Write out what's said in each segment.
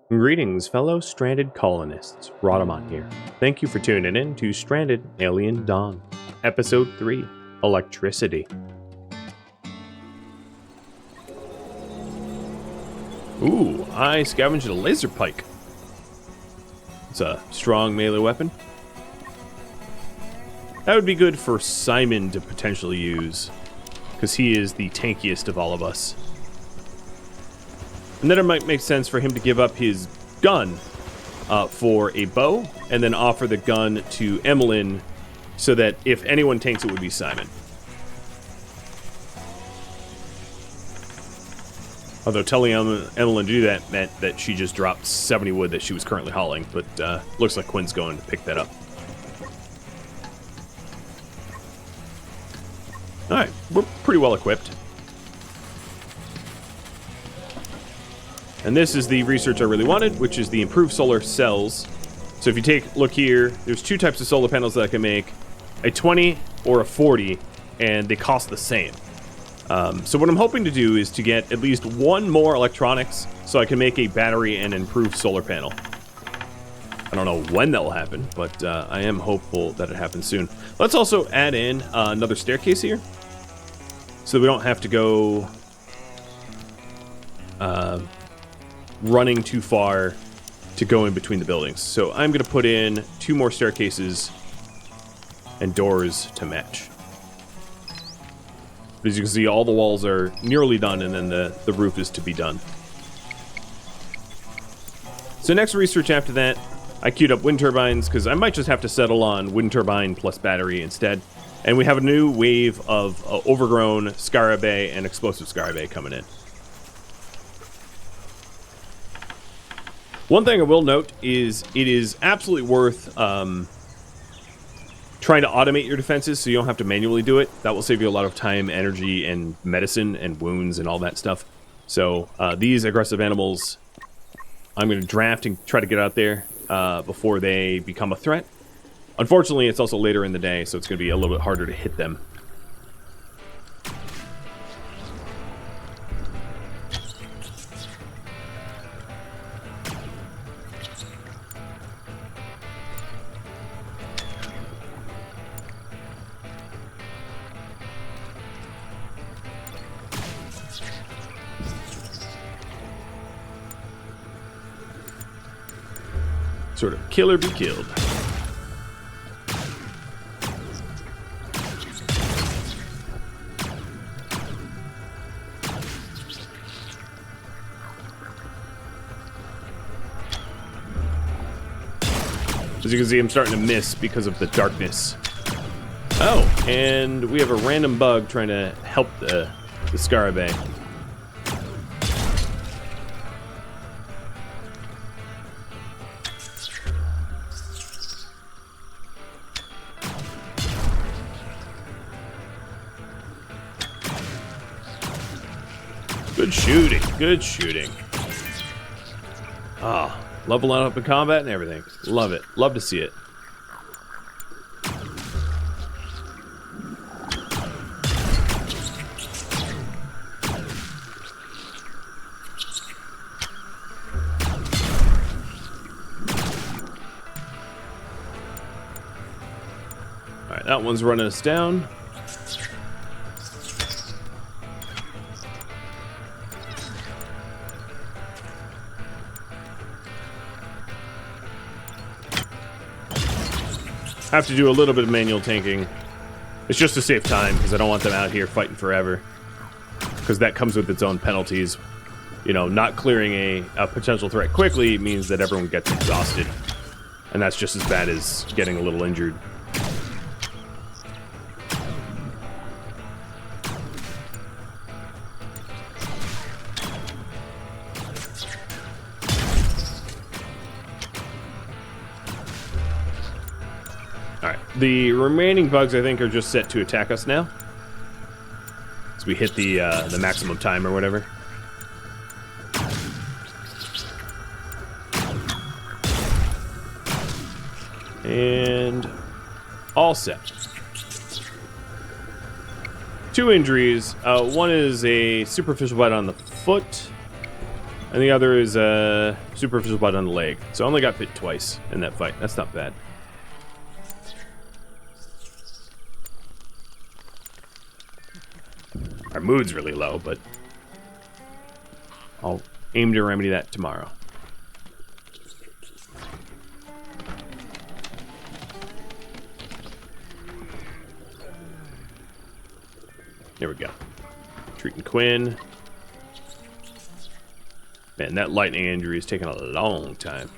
Greetings, fellow stranded colonists. Rodamont here. Thank you for tuning in to Stranded Alien Dawn, Episode 3, Electricity. Ooh, I scavenged a laser pike. It's a strong melee weapon. That would be good for Simon to potentially use, because he is the tankiest of all of us. And then it might make sense for him to give up his gun for a bow, and then offer the gun to Emmeline, so that if anyone tanks, it would be Simon. Although telling Emmeline to do that meant that she just dropped 70 wood that she was currently hauling, but looks like Quinn's going to pick that up. Alright, we're pretty well equipped. And this is the research I really wanted, which is the improved solar cells. So if you look here, there's two types of solar panels that I can make. A 20 or a 40, and they cost the same. So what I'm hoping to do is to get at least one more electronics so I can make a battery and improved solar panel. I don't know when that will happen, but I am hopeful that it happens soon. Let's also add in another staircase here, so we don't have to go running too far to go in between the buildings. So I'm going to put in 2 more staircases and doors to match. As you can see, all the walls are nearly done, and then the roof is to be done. So next research after that, I queued up wind turbines, because I might just have to settle on wind turbine plus battery instead. And we have a new wave of overgrown Scarabée and explosive Scarabée coming in. One thing I will note is it is absolutely worth trying to automate your defenses so you don't have to manually do it. That will save you a lot of time, energy, and medicine and wounds and all that stuff. So these aggressive animals, I'm going to draft and try to get out there before they become a threat. Unfortunately, it's also later in the day, so it's going to be a little bit harder to hit them. Sort of kill or be killed. As you can see, I'm starting to miss because of the darkness. Oh, and we have a random bug trying to help the Scarabée. Good shooting, good shooting. Ah, leveling up in combat and everything. Love it, love to see it. Alright, that one's running us down. Have to do a little bit of manual tanking. It's just to save time, because I don't want them out here fighting forever. Because that comes with its own penalties. You know, not clearing a potential threat quickly means that everyone gets exhausted. And that's just as bad as getting a little injured. Alright, the remaining bugs I think are just set to attack us now. So we hit the maximum time or whatever. And all set. 2 injuries. One is a superficial bite on the foot. And the other is a superficial bite on the leg. So I only got bit twice in that fight. That's not bad. Our mood's really low, but I'll aim to remedy that tomorrow. There we go. Treating Quinn. Man, that lightning injury is taking a long time.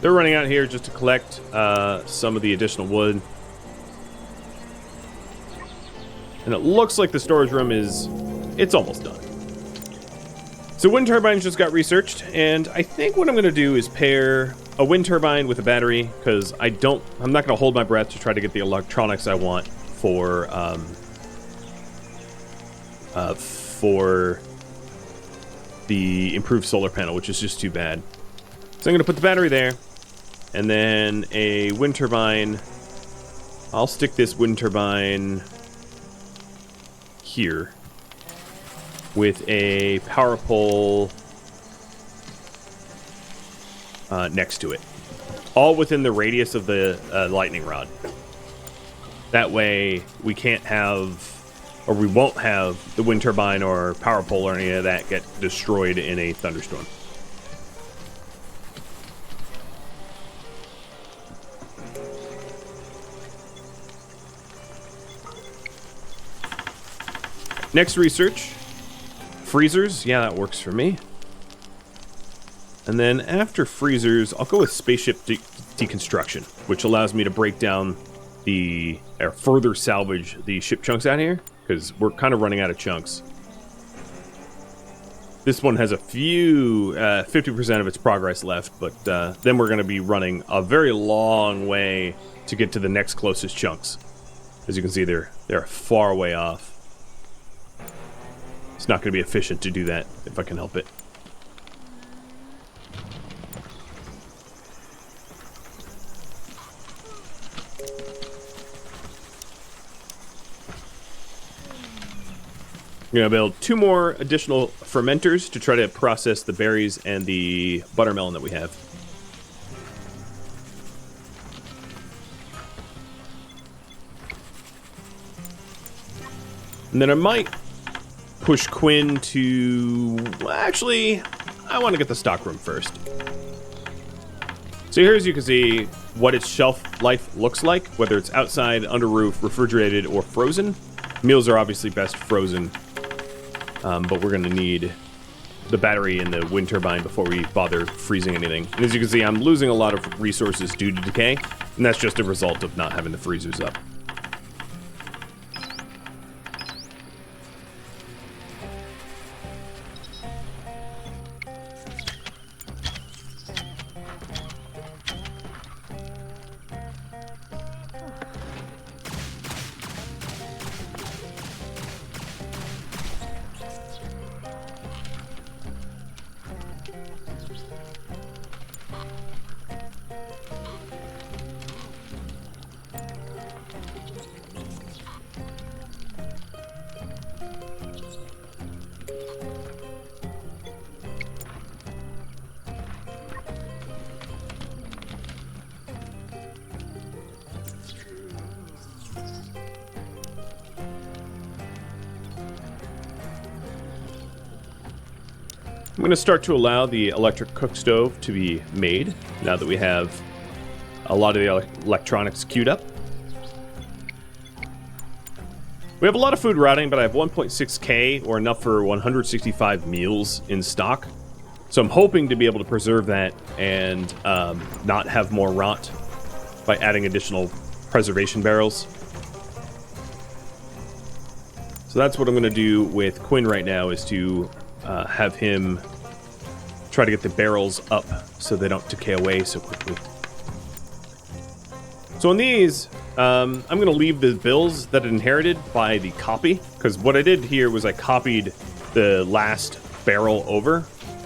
They're running out here just to collect some of the additional wood. And it looks like the storage room it's almost done. So wind turbines just got researched, and I think what I'm going to do is pair a wind turbine with a battery, because I'm not going to hold my breath to try to get the electronics I want for the improved solar panel, which is just too bad. So I'm going to put the battery there. And then a wind turbine. I'll stick this wind turbine here with a power pole next to it. All within the radius of the lightning rod. That way we can't have, or we won't have, the wind turbine or power pole or any of that get destroyed in a thunderstorm. Next research, freezers. Yeah, that works for me. And then after freezers, I'll go with spaceship deconstruction, which allows me to break down or further salvage the ship chunks out here, because we're kind of running out of chunks. This one has a few, 50% of its progress left, but then we're going to be running a very long way to get to the next closest chunks. As you can see, they're far way off. It's not going to be efficient to do that if I can help it. I'm going to build 2 more additional fermenters to try to process the berries and the buttermelon that we have. And then I might push Quinn to... Well, actually, I want to get the stockroom first. So here, as you can see, what its shelf life looks like, whether it's outside, under roof, refrigerated, or frozen. Meals are obviously best frozen, but we're going to need the battery and the wind turbine before we bother freezing anything. And as you can see, I'm losing a lot of resources due to decay, and that's just a result of not having the freezers up. I'm going to start to allow the electric cook stove to be made, now that we have a lot of the electronics queued up. We have a lot of food rotting, but I have 1.6k, or enough for 165 meals in stock. So I'm hoping to be able to preserve that and not have more rot by adding additional preservation barrels. So that's what I'm going to do with Quinn right now, is to have him try to get the barrels up so they don't decay away so quickly. So on these, I'm going to leave the bills that I inherited by the copy, because what I did here was I copied the last barrel over,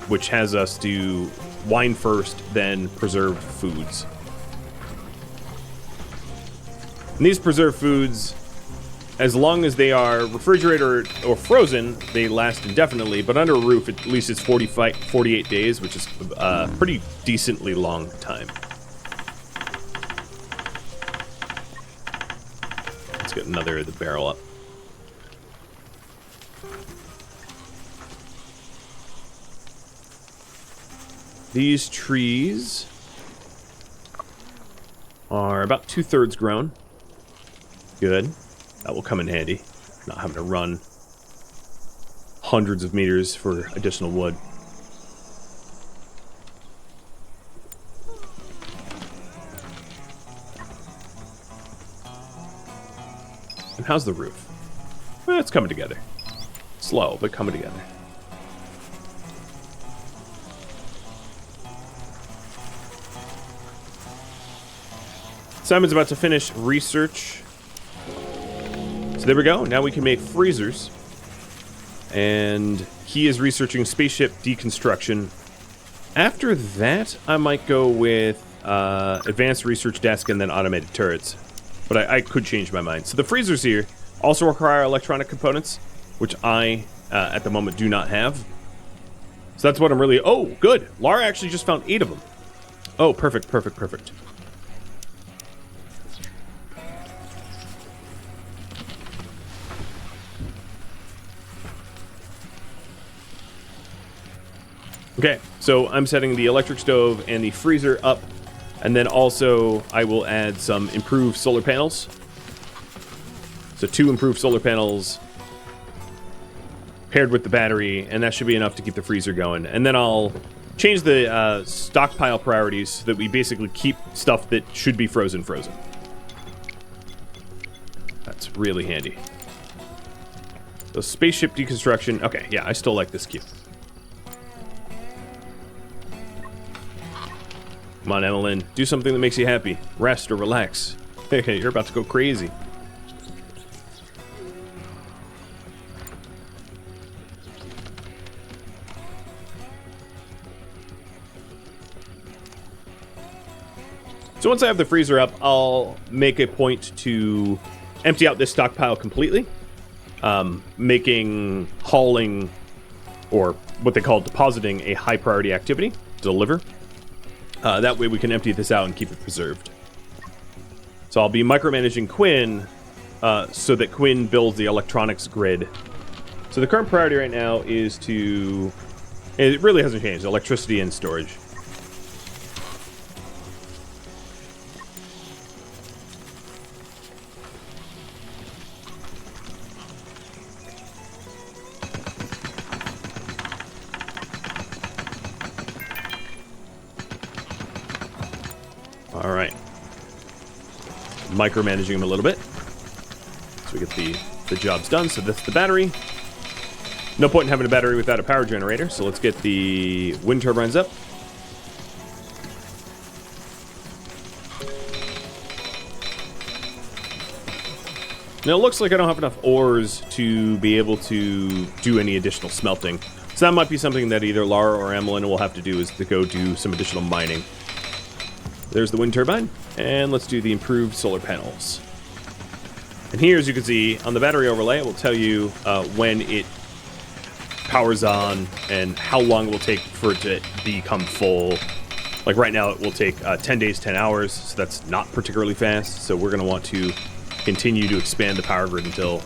which has us do wine first, then preserved foods. And these preserved foods, as long as they are refrigerated or frozen, they last indefinitely, but under a roof, at least it's 48 days, which is a pretty decently long time. Let's get another of the barrel up. These trees are about 2/3 grown. Good. That will come in handy. Not having to run hundreds of meters for additional wood. And how's the roof? Well, it's coming together. Slow, but coming together. Simon's about to finish research. So there we go. Now we can make freezers. And he is researching spaceship deconstruction. After that, I might go with advanced research desk and then automated turrets. But I could change my mind. So the freezers here also require electronic components, which I, at the moment, do not have. So that's what I'm really... Oh, good. Lara actually just found 8 of them. Oh, perfect, perfect, perfect. Okay, so I'm setting the electric stove and the freezer up, and then also I will add some improved solar panels. So 2 improved solar panels paired with the battery, and that should be enough to keep the freezer going. And then I'll change the stockpile priorities so that we basically keep stuff that should be frozen. That's really handy. So spaceship deconstruction. Okay, yeah, I still like this cube. Come on, Emmeline. Do something that makes you happy. Rest or relax. Hey, you're about to go crazy. So once I have the freezer up, I'll make a point to empty out this stockpile completely, making hauling, or what they call depositing, a high priority activity. Deliver. That way we can empty this out and keep it preserved. So I'll be micromanaging Quinn so that Quinn builds the electronics grid. So the current priority right now is to... It really hasn't changed. Electricity and storage. All right. Micromanaging them a little bit. So we get the jobs done. So that's the battery. No point in having a battery without a power generator. So let's get the wind turbines up. Now it looks like I don't have enough ores to be able to do any additional smelting. So that might be something that either Lara or Emmeline will have to do, is to go do some additional mining. There's the wind turbine, and let's do the improved solar panels. And here, as you can see, on the battery overlay, it will tell you when it powers on and how long it will take for it to become full. Like right now, it will take 10 days, 10 hours, so that's not particularly fast. So we're going to want to continue to expand the power grid until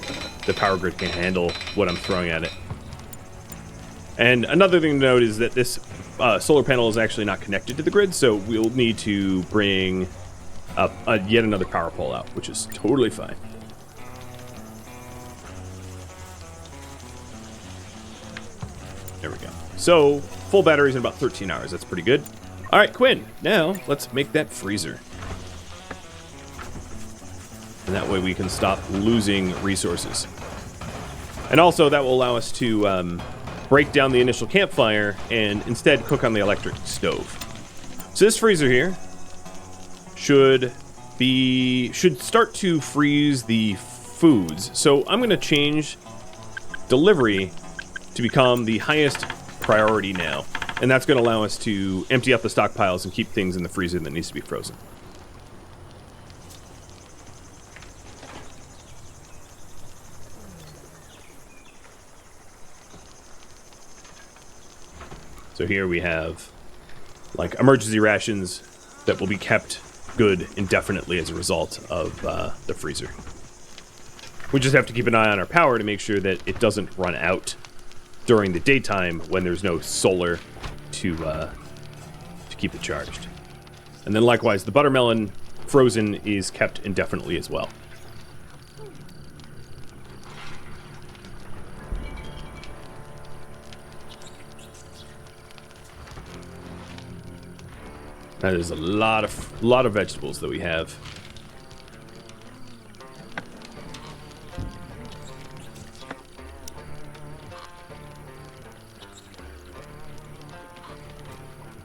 the power grid can handle what I'm throwing at it. And another thing to note is that this solar panel is actually not connected to the grid, so we'll need to bring up yet another power pole out, which is totally fine. There we go. So, full batteries in about 13 hours. That's pretty good. All right, Quinn, now let's make that freezer. And that way we can stop losing resources. And also that will allow us to break down the initial campfire and instead cook on the electric stove. So this freezer here should start to freeze the foods. So I'm going to change delivery to become the highest priority now. And that's going to allow us to empty out the stockpiles and keep things in the freezer that needs to be frozen. So here we have like emergency rations that will be kept good indefinitely as a result of the freezer. We just have to keep an eye on our power to make sure that it doesn't run out during the daytime when there's no solar to keep it charged. And then likewise, the buttermelon frozen is kept indefinitely as well. That is a lot of vegetables that we have.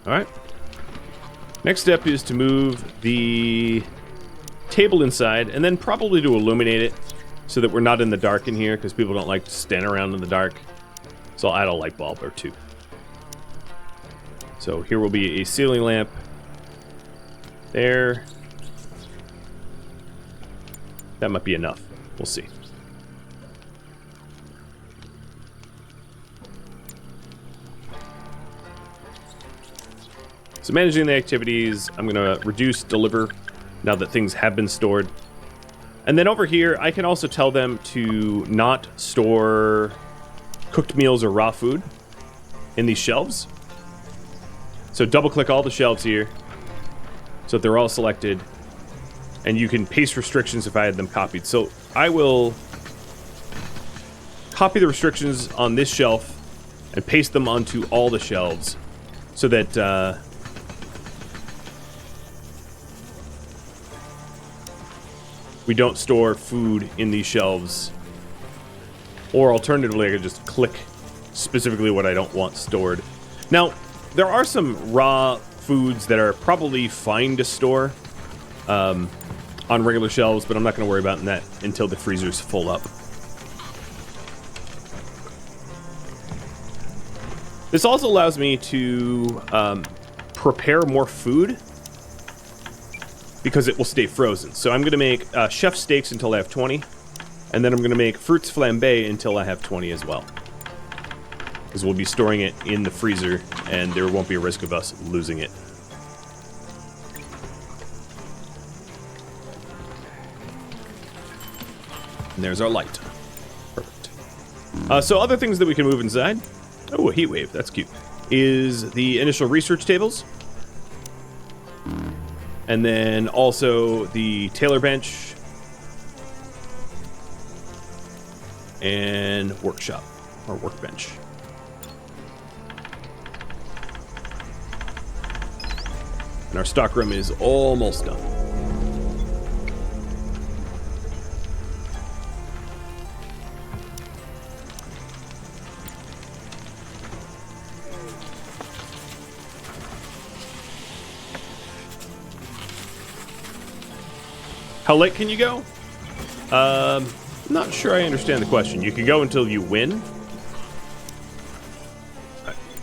All right. Next step is to move the table inside and then probably to illuminate it so that we're not in the dark in here because people don't like to stand around in the dark. So I'll add a light bulb or two. So here will be a ceiling lamp. There. That might be enough. We'll see. So managing the activities, I'm going to reduce deliver now that things have been stored. And then over here, I can also tell them to not store cooked meals or raw food in these shelves. So double click all the shelves here so that they're all selected. And you can paste restrictions if I had them copied. So I will copy the restrictions on this shelf and paste them onto all the shelves so that we don't store food in these shelves. Or alternatively, I could just click specifically what I don't want stored. Now, there are some raw foods that are probably fine to store on regular shelves, but I'm not going to worry about that until the freezer's full up. This also allows me to prepare more food because it will stay frozen. So I'm going to make chef steaks until I have 20, and then I'm going to make fruits flambé until I have 20 as well. Because we'll be storing it in the freezer, and there won't be a risk of us losing it. And there's our light. Perfect. So other things that we can move inside. Oh, a heat wave. That's cute. Is the initial research tables. And then also the tailor bench. And workshop. Or workbench. And our stockroom is almost done. How late can you go? Not sure I understand the question. You can go until you win.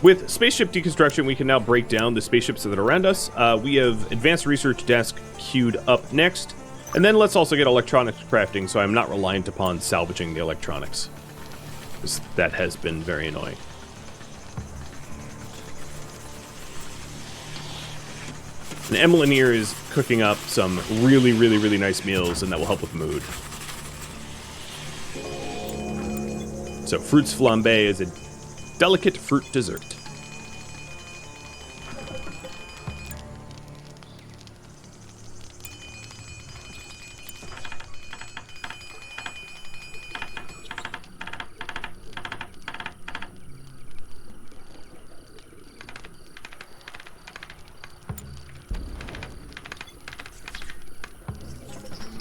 With spaceship deconstruction, we can now break down the spaceships that are around us. We have advanced research desk queued up next. And then let's also get electronics crafting, so I'm not reliant upon salvaging the electronics. Because that has been very annoying. And Emmeline here is cooking up some really, really, really nice meals, and that will help with mood. So fruits flambé is a delicate fruit dessert.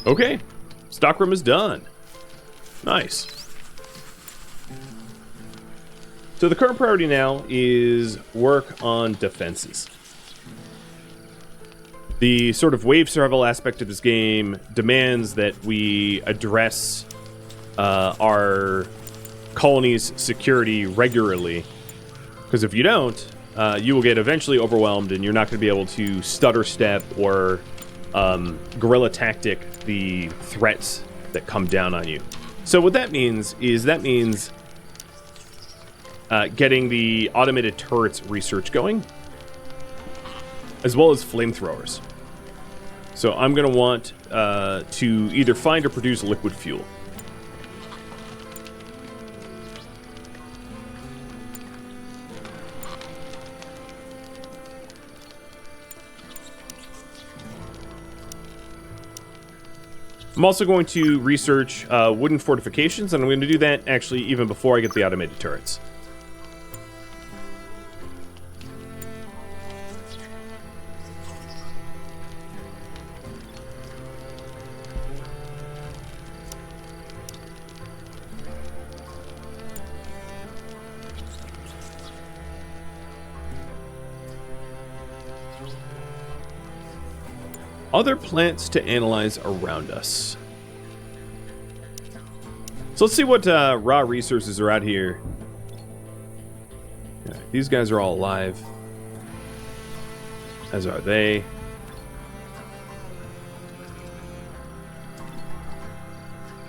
Okay, stockroom is done. Nice. So the current priority now is work on defenses. The sort of wave survival aspect of this game demands that we address our colony's security regularly. Because if you don't, you will get eventually overwhelmed and you're not going to be able to stutter step or guerrilla tactic the threats that come down on you. So what that means is getting the automated turrets research going, as well as flamethrowers. So I'm going to want to either find or produce liquid fuel. I'm also going to research wooden fortifications, and I'm going to do that actually even before I get the automated turrets. Other plants to analyze around us. So let's see what raw resources are out here. Yeah, these guys are all alive, as are they.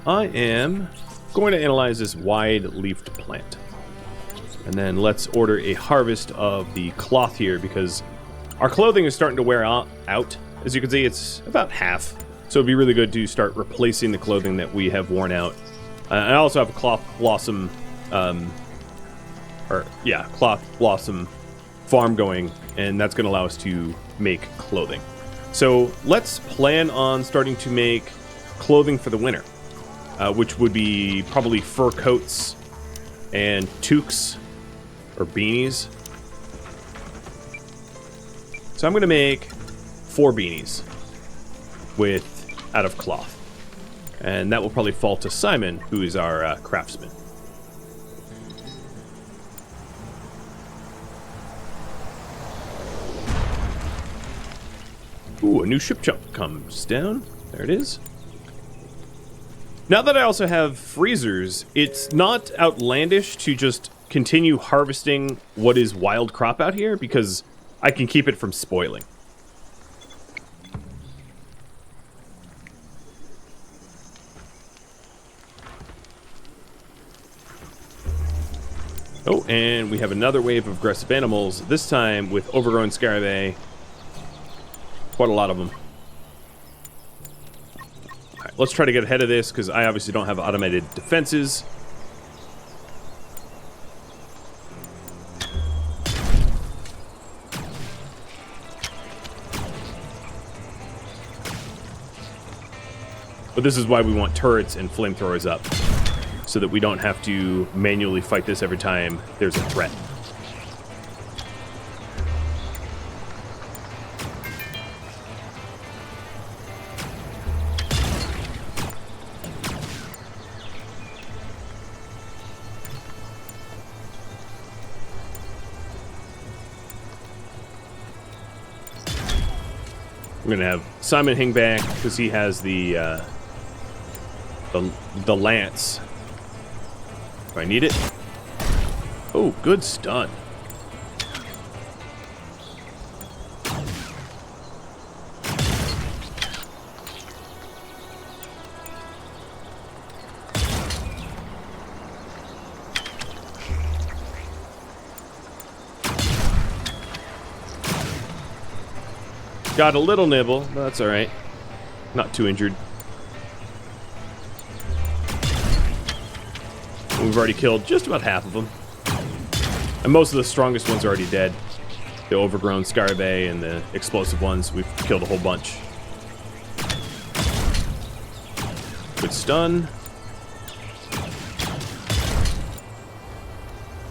I am going to analyze this wide-leafed plant. And then let's order a harvest of the cloth here, because our clothing is starting to wear out. As you can see, it's about half. So it'd be really good to start replacing the clothing that we have worn out. I also have a cloth blossom, cloth blossom farm going, and that's going to allow us to make clothing. So let's plan on starting to make clothing for the winter, which would be probably fur coats and toques or beanies. So I'm going to make 4 beanies out of cloth. And that will probably fall to Simon, who is our craftsman. Ooh, a new ship jump comes down. There it is. Now that I also have freezers, it's not outlandish to just continue harvesting what is wild crop out here, because I can keep it from spoiling. Oh, and we have another wave of aggressive animals, this time with overgrown scarabei. Quite a lot of them. Alright, let's try to get ahead of this, because I obviously don't have automated defenses. But this is why we want turrets and flamethrowers up, so that we don't have to manually fight this every time there's a threat. We're gonna have Simon hang back because he has the lance. If I need it. Oh, good stun. Got a little nibble, but that's alright. Not too injured. We've already killed just about half of them. And most of the strongest ones are already dead. The overgrown scarabei and the explosive ones, we've killed a whole bunch. Good stun.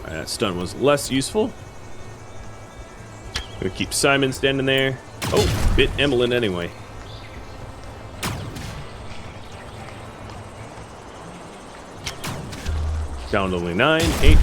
Alright, that stun was less useful. Gonna keep Simon standing there. Oh, bit Emmeline anyway. Down to only 9, 8.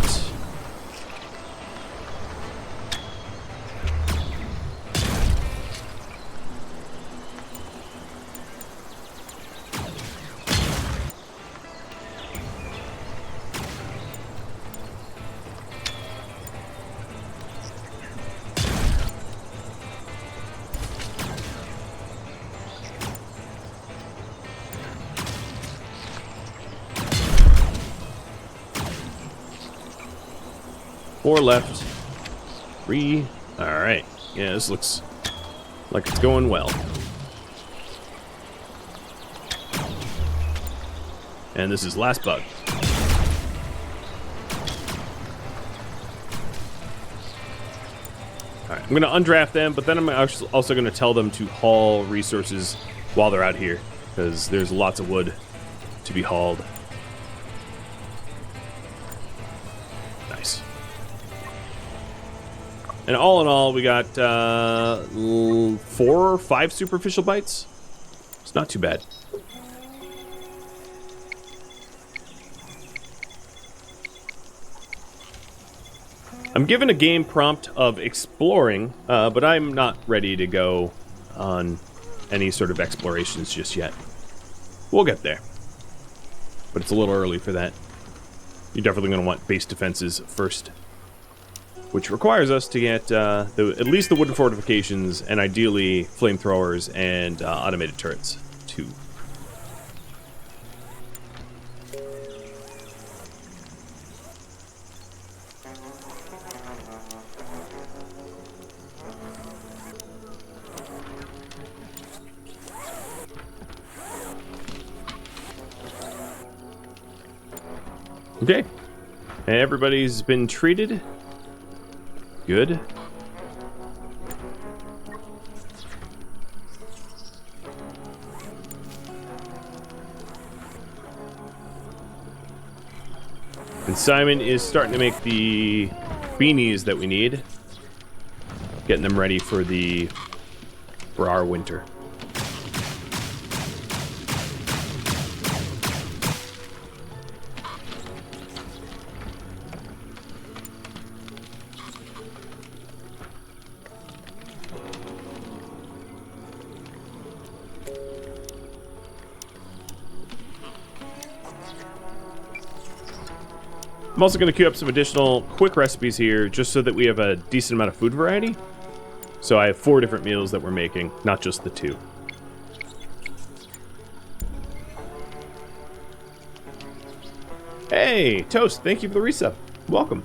4 left. 3. Alright. Yeah, this looks like it's going well. And this is last bug. Alright, I'm going to undraft them, but then I'm also going to tell them to haul resources while they're out here, because there's lots of wood to be hauled. Nice. And all in all, we got 4 or 5 superficial bites. It's not too bad. I'm given a game prompt of exploring, but I'm not ready to go on any sort of explorations just yet. We'll get there. But it's a little early for that. You're definitely going to want base defenses first. Which requires us to get at least the wooden fortifications, and ideally flamethrowers and automated turrets, too. Okay. And everybody's been treated. Good. And Simon is starting to make the beanies that we need. Getting them ready for our winter. I'm also going to queue up some additional quick recipes here, just so that we have a decent amount of food variety. So I have 4 different meals that we're making, not just the 2. Hey, Toast, thank you for the resub. Welcome.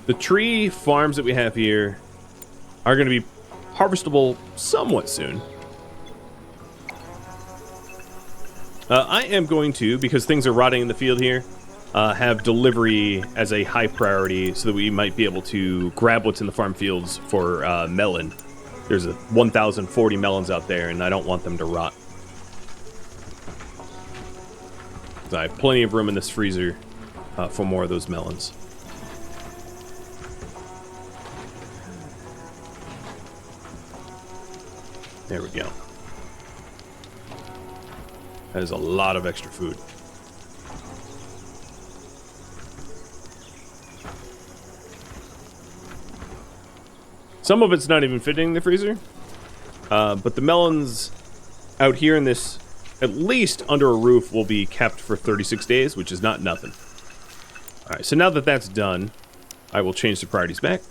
The tree farms that we have here are going to be harvestable somewhat soon. I am going to, because things are rotting in the field here, have delivery as a high priority so that we might be able to grab what's in the farm fields for melon. There's 1,040 melons out there, and I don't want them to rot. So I have plenty of room in this freezer for more of those melons. There we go. That is a lot of extra food. Some of it's not even fitting in the freezer. But the melons out here in this, at least under a roof, will be kept for 36 days, which is not nothing. Alright, so now that that's done, I will change the priorities back.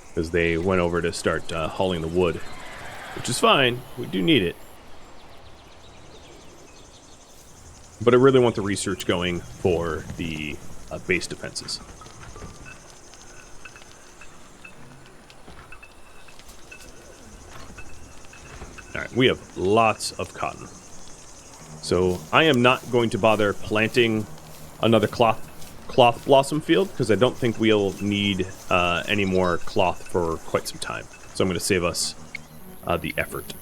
Because they went over to start hauling the wood. Which is fine. We do need it. But I really want the research going for the base defenses. Alright, we have lots of cotton. So I am not going to bother planting another cloth blossom field, because I don't think we'll need any more cloth for quite some time. So I'm going to save us the effort.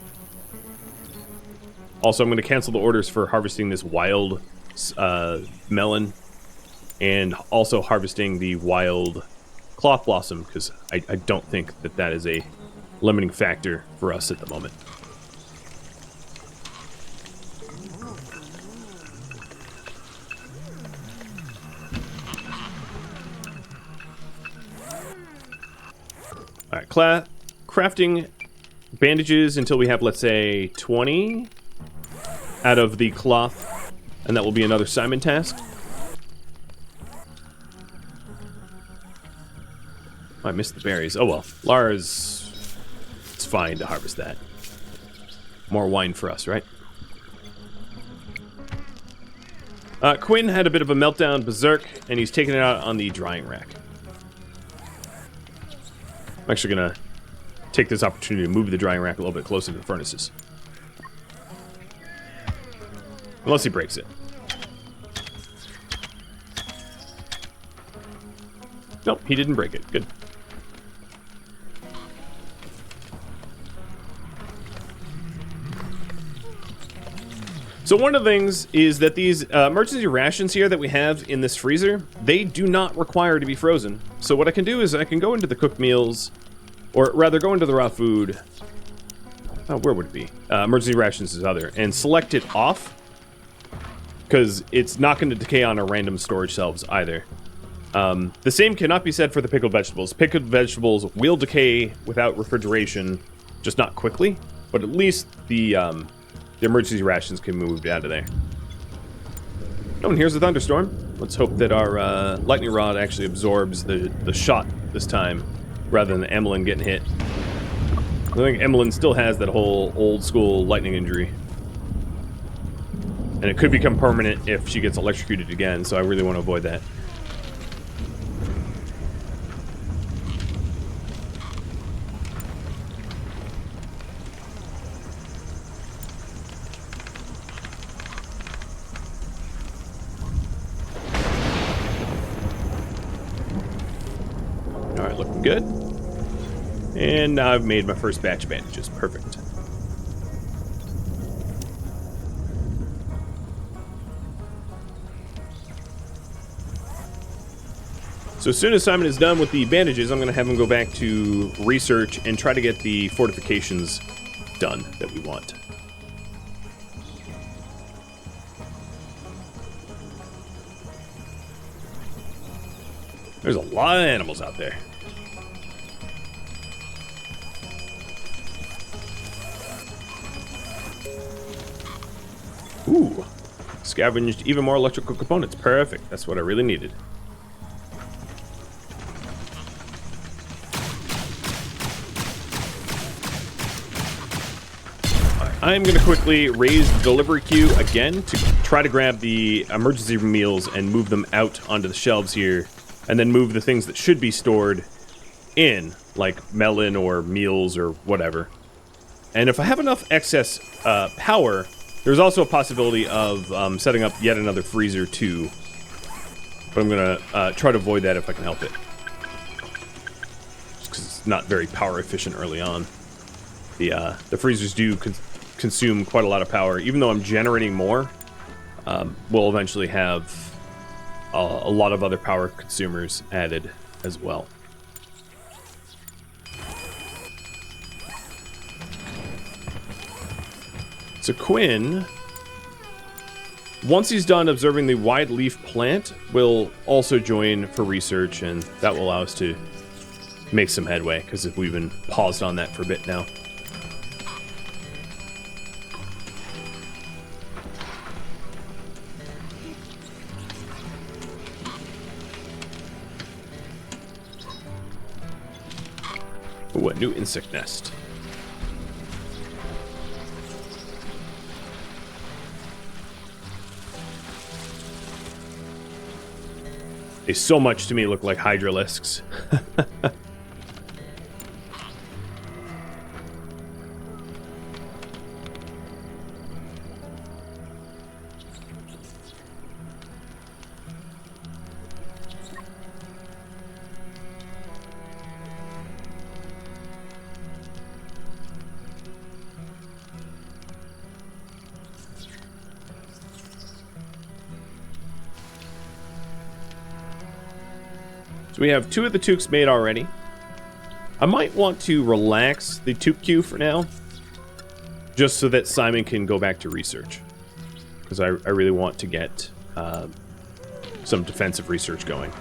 Also, I'm going to cancel the orders for harvesting this wild melon, and also harvesting the wild cloth blossom, because I don't think that that is a limiting factor for us at the moment. Alright, crafting bandages until we have, let's say, 20 out of the cloth, and that will be another Simon task. Oh, I missed the berries. Oh well. Lara's... It's fine to harvest that. More wine for us, right? Quinn had a bit of a meltdown, berserk, and he's taking it out on the drying rack. I'm actually going to take this opportunity to move the drying rack a little bit closer to the furnaces. Unless he breaks it. Nope, he didn't break it. Good. So one of the things is that these emergency rations here that we have in this freezer, they do not require to be frozen. So what I can do is I can go into the cooked meals, or rather go into the raw food. Oh, where would it be? Emergency rations is other, and select it off, because it's not going to decay on our random storage shelves either. The same cannot be said for the pickled vegetables. Pickled vegetables will decay without refrigeration, just not quickly, but at least the emergency rations can be moved out of there. Oh, and here's the thunderstorm. Let's hope that our lightning rod actually absorbs the shot this time, rather than Emmeline getting hit. I think Emmeline still has that whole old school lightning injury. And it could become permanent if she gets electrocuted again, so I really want to avoid that. Alright, looking good. And now I've made my first batch of bandages. Perfect. So as soon as Simon is done with the bandages, I'm going to have him go back to research and try to get the fortifications done that we want. There's a lot of animals out there. Ooh. Scavenged even more electrical components. Perfect. That's what I really needed. I'm going to quickly raise the delivery queue again to try to grab the emergency meals and move them out onto the shelves here, and then move the things that should be stored in, like melon or meals or whatever. And if I have enough excess power, there's also a possibility of setting up yet another freezer too. But I'm going to try to avoid that if I can help it. Just because it's not very power efficient early on. The freezers do consume quite a lot of power. Even though I'm generating more, we'll eventually have a lot of other power consumers added as well. So Quinn, once he's done observing the wide leaf plant, will also join for research, and that will allow us to make some headway, because we've been paused on that for a bit now. Ooh, a new insect nest. They so much to me look like hydralisks. So we have 2 of the toques made already. I might want to relax the toque queue for now, just so that Simon can go back to research, because I really want to get some defensive research going.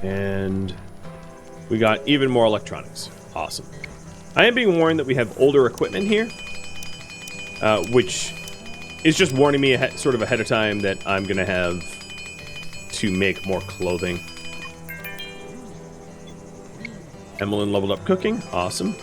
And We got even more electronics. Awesome. I am being warned that we have older equipment here, which is just warning me sort of ahead of time that I'm going to have to make more clothing. Emmeline leveled up cooking. Awesome.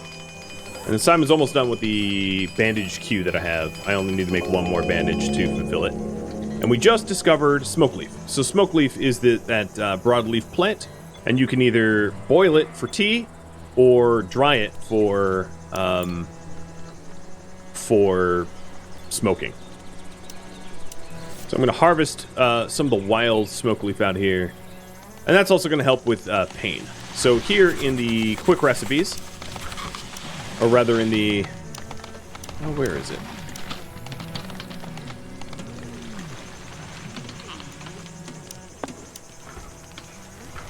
And then Simon's almost done with the bandage queue that I have. I only need to make one more bandage to fulfill it. And we just discovered smoke leaf. So smoke leaf is that broadleaf plant, and you can either boil it for tea or dry it for smoking. So I'm going to harvest some of the wild smoke leaf out here, and that's also going to help with pain. So here in the quick recipes, or rather in the... Oh, where is it?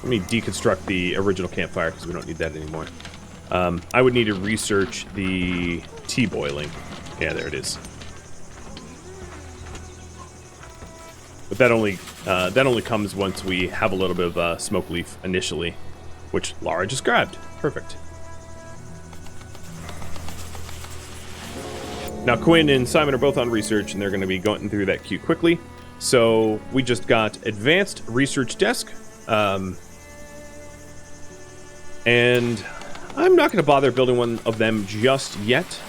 Let me deconstruct the original campfire because we don't need that anymore. I would need to research the tea boiling. Yeah, there it is. But that only comes once we have a little bit of smoke leaf initially, which Laura just grabbed. Perfect. Now Quinn and Simon are both on research, and they're going to be going through that queue quickly. So we just got advanced research desk, and I'm not going to bother building one of them just yet,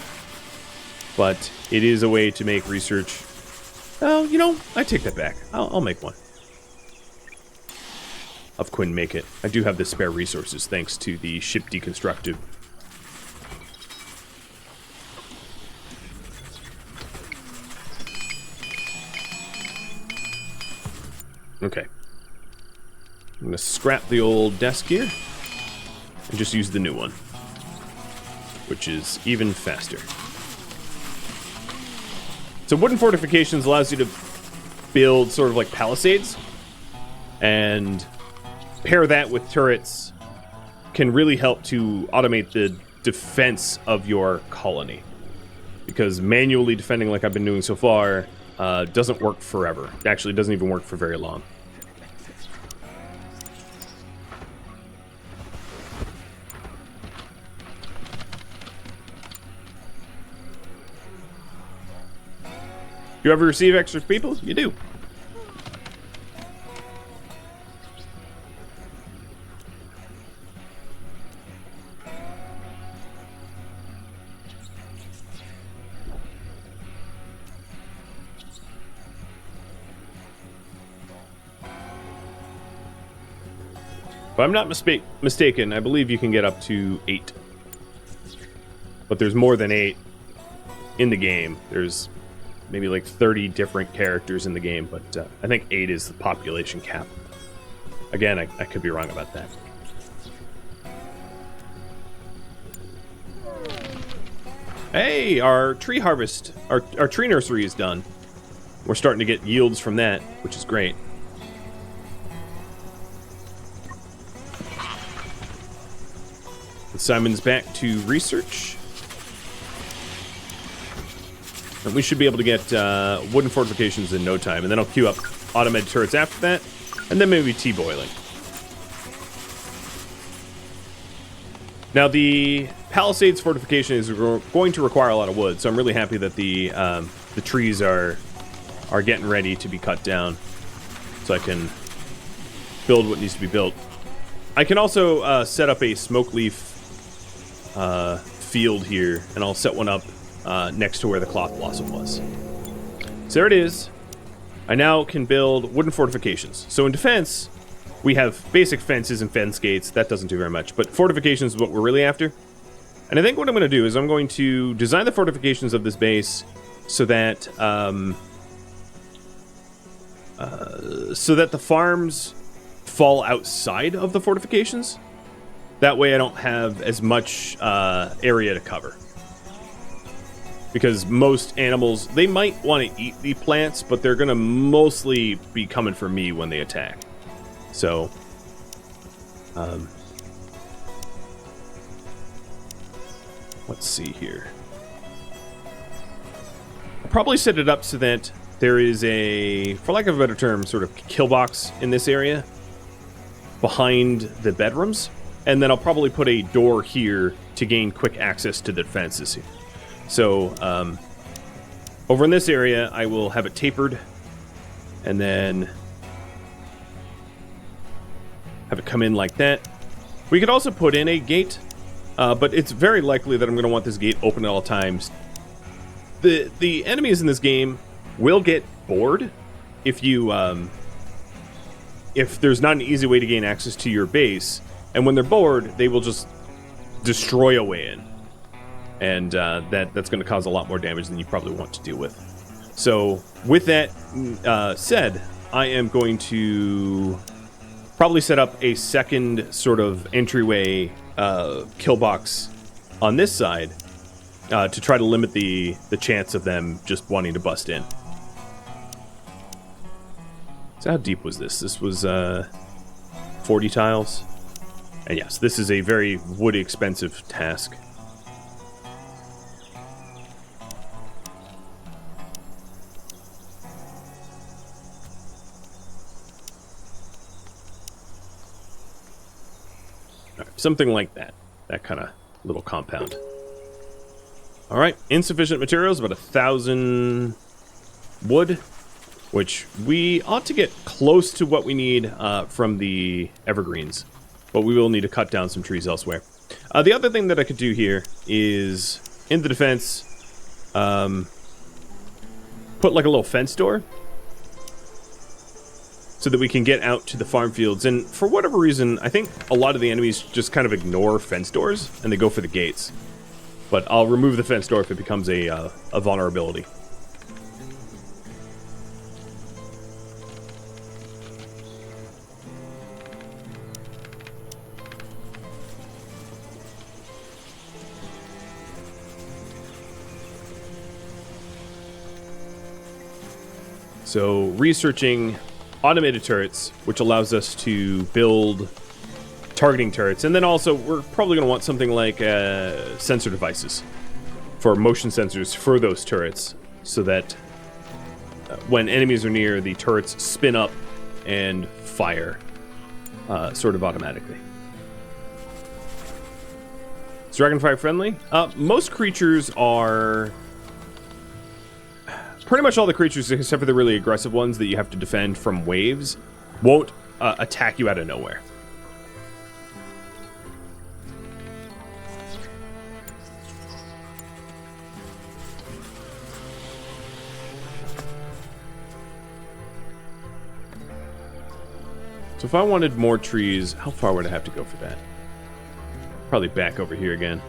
but it is a way to make research. Oh, you know, I take that back. I'll make one. Of Quinn make it. I do have the spare resources thanks to the ship deconstructed. Okay. I'm going to scrap the old desk here and just use the new one, which is even faster. So wooden fortifications allows you to build sort of like palisades, and pair that with turrets can really help to automate the defense of your colony. Because manually defending like I've been doing so far doesn't work forever. Actually, it doesn't even work for very long. You ever receive extra people? You do. If I'm not mistaken, I believe you can get up to 8. But there's more than 8 in the game. There's maybe like 30 different characters in the game, but I think 8 is the population cap. Again, I could be wrong about that. Hey, our tree harvest, our tree nursery is done. We're starting to get yields from that, which is great. And Simon's back to research. And we should be able to get wooden fortifications in no time. And then I'll queue up automated turrets after that. And then maybe tea boiling. Now, the Palisades fortification is going to require a lot of wood. So I'm really happy that the trees are getting ready to be cut down. So I can build what needs to be built. I can also set up a smoke leaf field here. And I'll set one up next to where the cloth blossom was. So there it is. I now can build wooden fortifications. So in defense, we have basic fences and fence gates. That doesn't do very much, but fortifications is what we're really after. And I think what I'm going to do is I'm going to design the fortifications of this base so that the farms fall outside of the fortifications. That way I don't have as much area to cover. Because most animals, they might want to eat the plants, but they're going to mostly be coming for me when they attack. So, let's see here. I'll probably set it up so that there is a, for lack of a better term, sort of kill box in this area behind the bedrooms. and then I'll probably put a door here to gain quick access to the defenses here. So over in this area, I will have it tapered, and then have it come in like that. We could also put in a gate, but it's very likely that I'm going to want this gate open at all times. The enemies in this game will get bored if you if there's not an easy way to gain access to your base, and when they're bored, they will just destroy a way in, and that's going to cause a lot more damage than you probably want to deal with. So with that said, I am going to probably set up a second sort of entryway kill box on this side to try to limit the chance of them just wanting to bust in. So how deep was this? This was 40 tiles. And yes, this is a very wood expensive task. Something like that. That kind of little compound. Alright, insufficient materials, about 1,000 wood, which we ought to get close to what we need from the evergreens. But we will need to cut down some trees elsewhere. The other thing that I could do here is, in the defense, put like a little fence door, so that we can get out to the farm fields. And for whatever reason, I think a lot of the enemies just kind of ignore fence doors, and they go for the gates. But I'll remove the fence door if it becomes a vulnerability. So, researching automated turrets, which allows us to build targeting turrets. And then also, we're probably going to want something like sensor devices for motion sensors for those turrets, so that when enemies are near, the turrets spin up and fire sort of automatically. Is Dragonfire friendly? Most creatures are... Pretty much all the creatures, except for the really aggressive ones that you have to defend from waves, won't attack you out of nowhere. So if I wanted more trees, how far would I have to go for that? Probably back over here again.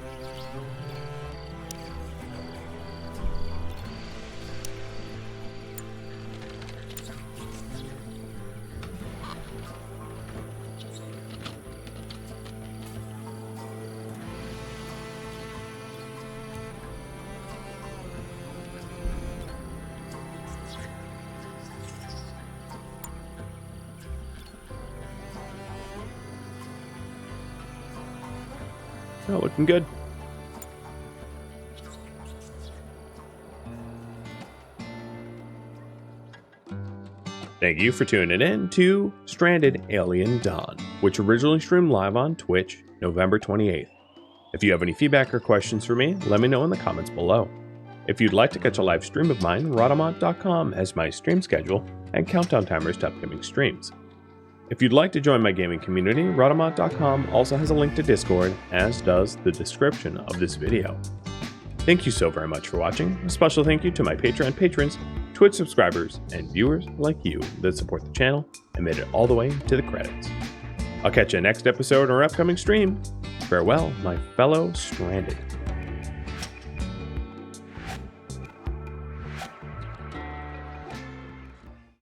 Oh, looking good. Thank you for tuning in to Stranded Alien Dawn, which originally streamed live on Twitch, November 28th. If you have any feedback or questions for me, let me know in the comments below. If you'd like to catch a live stream of mine, Rotomont.com has my stream schedule and countdown timers to upcoming streams. If you'd like to join my gaming community, Rotomont.com also has a link to Discord, as does the description of this video. Thank you so very much for watching. A special thank you to my Patreon patrons, Twitch subscribers, and viewers like you that support the channel and made it all the way to the credits. I'll catch you next episode or upcoming stream. Farewell, my fellow Stranded.